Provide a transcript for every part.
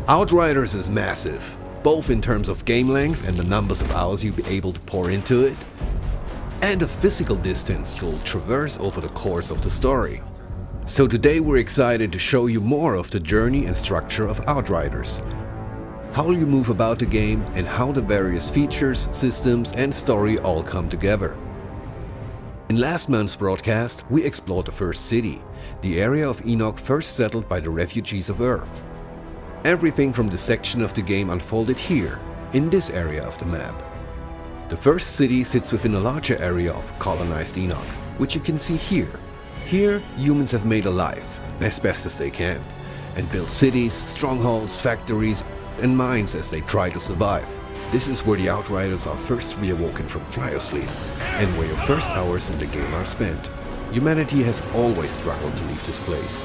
Outriders is massive, both in terms of game length and the numbers of hours you'll be able to pour into it, and the physical distance you'll traverse over the course of the story. So today we're excited to show you more of the journey and structure of Outriders, how you move about the game and how the various features, systems and story all come together. In last month's broadcast, we explored the first city, the area of Enoch first settled by the refugees of Earth. Everything from this section of the game unfolded here, in this area of the map. The first city sits within a larger area of colonized Enoch, which you can see here. Here, humans have made a life, as best as they can, and built cities, strongholds, factories, and mines as they try to survive. This is where the Outriders are first reawoken from cryosleep, and where your first hours in the game are spent. Humanity has always struggled to leave this place,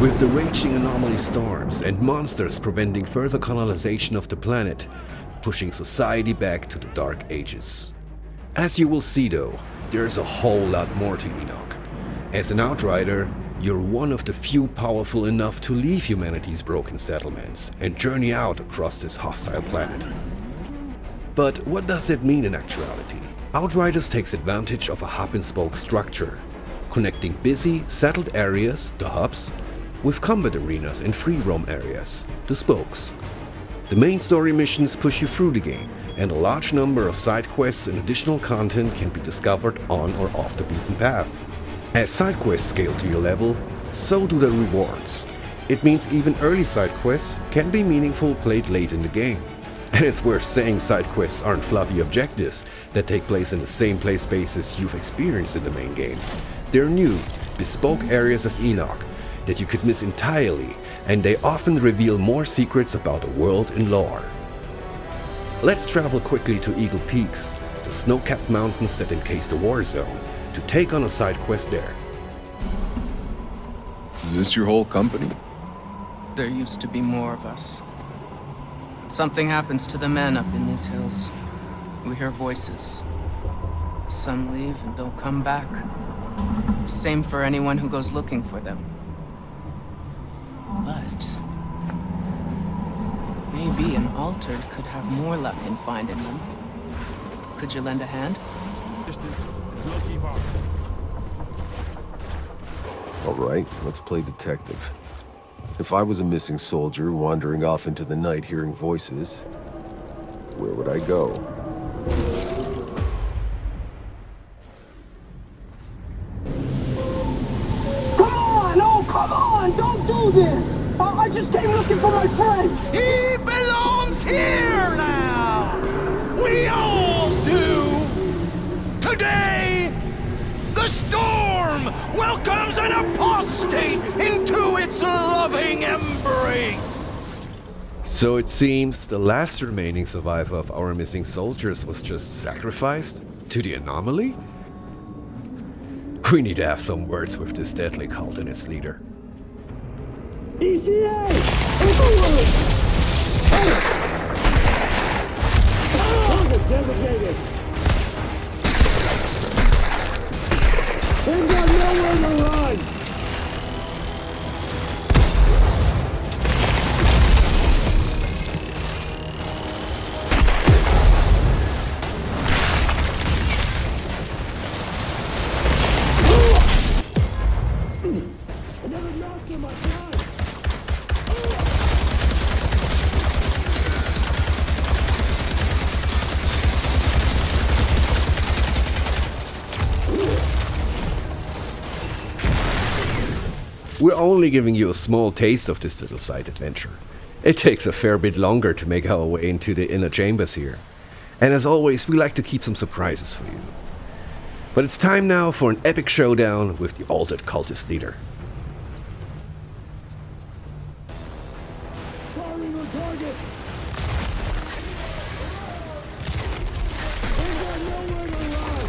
with the raging anomaly storms and monsters preventing further colonization of the planet, pushing society back to the Dark Ages. As you will see though, there's a whole lot more to Enoch. As an Outrider, you're one of the few powerful enough to leave humanity's broken settlements and journey out across this hostile planet. But what does that mean in actuality? Outriders takes advantage of a hub-and-spoke structure, connecting busy, settled areas, the hubs, with combat arenas and free roam areas, the spokes. The main story missions push you through the game, and a large number of side quests and additional content can be discovered on or off the beaten path. As side quests scale to your level, so do the rewards. It means even early side quests can be meaningful played late in the game. And it's worth saying side quests aren't fluffy objectives that take place in the same play spaces you've experienced in the main game. They're new, bespoke areas of Enoch that you could miss entirely, and they often reveal more secrets about the world and lore. Let's travel quickly to Eagle Peaks, the snow-capped mountains that encase the war zone, to take on a side quest there. Is this your whole company? There used to be more of us. Something happens to the men up in these hills. We hear voices. Some leave and don't come back. Same for anyone who goes looking for them. But maybe an altered could have more luck in finding them. Could you lend a hand? All right, let's play detective. If I was a missing soldier wandering off into the night hearing voices, where would I go? Come on! Oh, come on! Don't do this! I just came looking for my friend! He belongs here now! We all do! Today, the storm welcomes an apostate into its loving embrace! So it seems the last remaining survivor of our missing soldiers was just sacrificed to the anomaly? We need to have some words with this deadly cult and its leader. ECA! Overload! Target designated! They've got nowhere to run! Another notch in my blood! We're only giving you a small taste of this little side adventure. It takes a fair bit longer to make our way into the inner chambers here. And as always, we like to keep some surprises for you. But it's time now for an epic showdown with the altered cultist leader. Firing on target! They've got nowhere to run!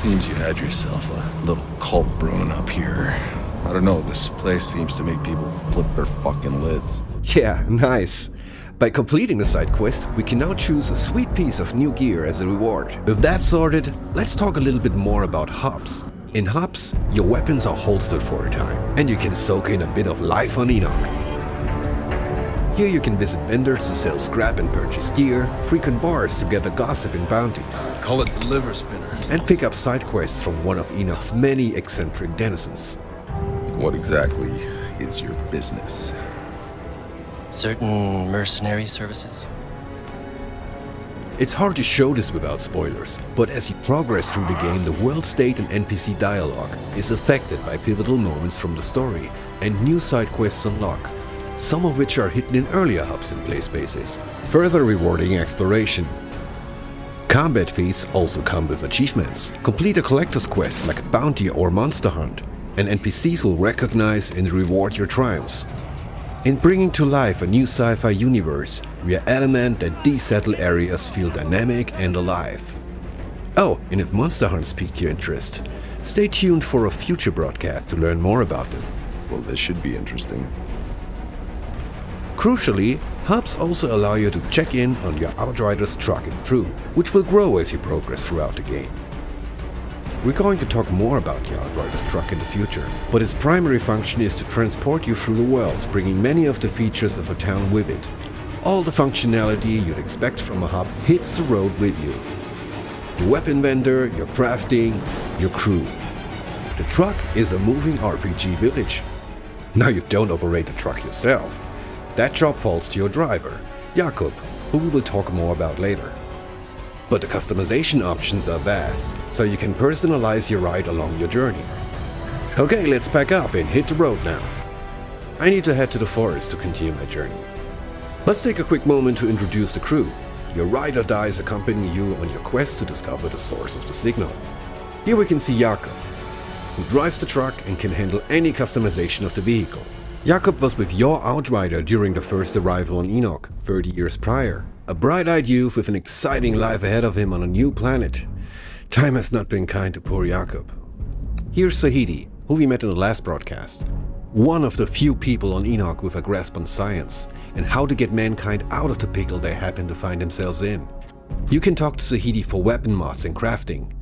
Seems you had yourself a little cult brewing up here. I don't know, this place seems to make people flip their fucking lids. Yeah, nice. By completing the side quest, we can now choose a sweet piece of new gear as a reward. With that sorted, let's talk a little bit more about hubs. In hubs, your weapons are holstered for a time, and you can soak in a bit of life on Enoch. Here you can visit vendors to sell scrap and purchase gear, frequent bars to gather gossip and bounties, Call it the liver spinner. and pick up side quests from one of Enoch's many eccentric denizens. What exactly is your business? Certain mercenary services? It's hard to show this without spoilers, but as you progress through the game, the world state and NPC dialogue is affected by pivotal moments from the story, and new side quests unlock, some of which are hidden in earlier hubs and play spaces, further rewarding exploration. Combat feats also come with achievements. Complete a collector's quest like a bounty or monster hunt, and NPCs will recognize and reward your triumphs. In bringing to life a new sci-fi universe, we are adamant that these settled areas feel dynamic and alive. Oh, and if monster hunts piqued your interest, stay tuned for a future broadcast to learn more about them. Well, this should be interesting. Crucially, hubs also allow you to check in on your Outriders truck and crew, which will grow as you progress throughout the game. We're going to talk more about the Outriders truck in the future, but its primary function is to transport you through the world, bringing many of the features of a town with it. All the functionality you'd expect from a hub hits the road with you. Your weapon vendor, your crafting, your crew. The truck is a moving RPG village. Now you don't operate the truck yourself. That job falls to your driver, Jakub, who we will talk more about later. But the customization options are vast, so you can personalize your ride along your journey. Okay, let's pack up and hit the road now. I need to head to the forest to continue my journey. Let's take a quick moment to introduce the crew. Your ride or dies accompany you on your quest to discover the source of the signal. Here we can see Jakub, who drives the truck and can handle any customization of the vehicle. Jakub was with your Outrider during the first arrival on Enoch 30 years prior. A bright-eyed youth with an exciting life ahead of him on a new planet. Time has not been kind to poor Jakub. Here's Sahidi, who we met in the last broadcast. One of the few people on Enoch with a grasp on science and how to get mankind out of the pickle they happen to find themselves in. You can talk to Sahidi for weapon mods and crafting.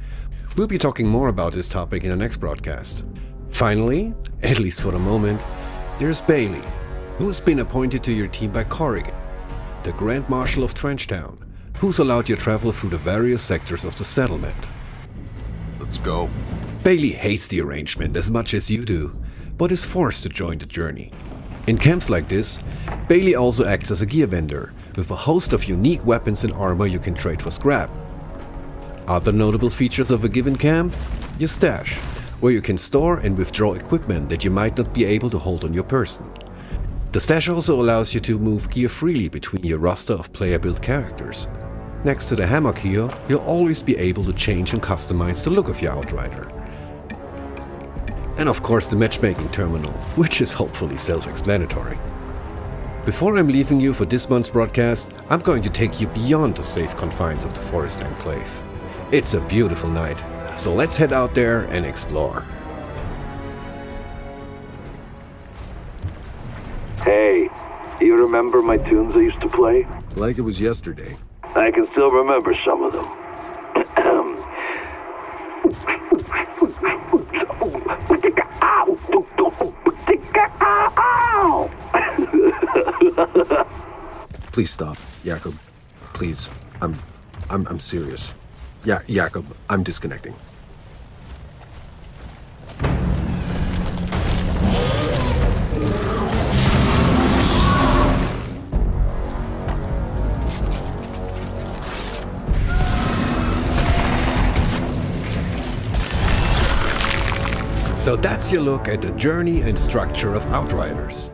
We'll be talking more about this topic in the next broadcast. Finally, at least for the moment, there's Bailey, who has been appointed to your team by Corrigan, the Grand Marshal of Trenchtown, who's allowed you travel through the various sectors of the settlement. Let's go. Bailey hates the arrangement as much as you do, but is forced to join the journey. In camps like this, Bailey also acts as a gear vendor, with a host of unique weapons and armor you can trade for scrap. Other notable features of a given camp? Your stash, where you can store and withdraw equipment that you might not be able to hold on your person. The stash also allows you to move gear freely between your roster of player-built characters. Next to the hammock here, you'll always be able to change and customize the look of your Outrider. And of course the matchmaking terminal, which is hopefully self-explanatory. Before I'm leaving you for this month's broadcast, I'm going to take you beyond the safe confines of the Forest Enclave. It's a beautiful night, so let's head out there and explore. Hey, you remember my tunes I used to play? Like it was yesterday. I can still remember some of them. Please stop, Jakub. Please. I'm serious. Yeah, Jakub, I'm disconnecting. So that's your look at the journey and structure of Outriders.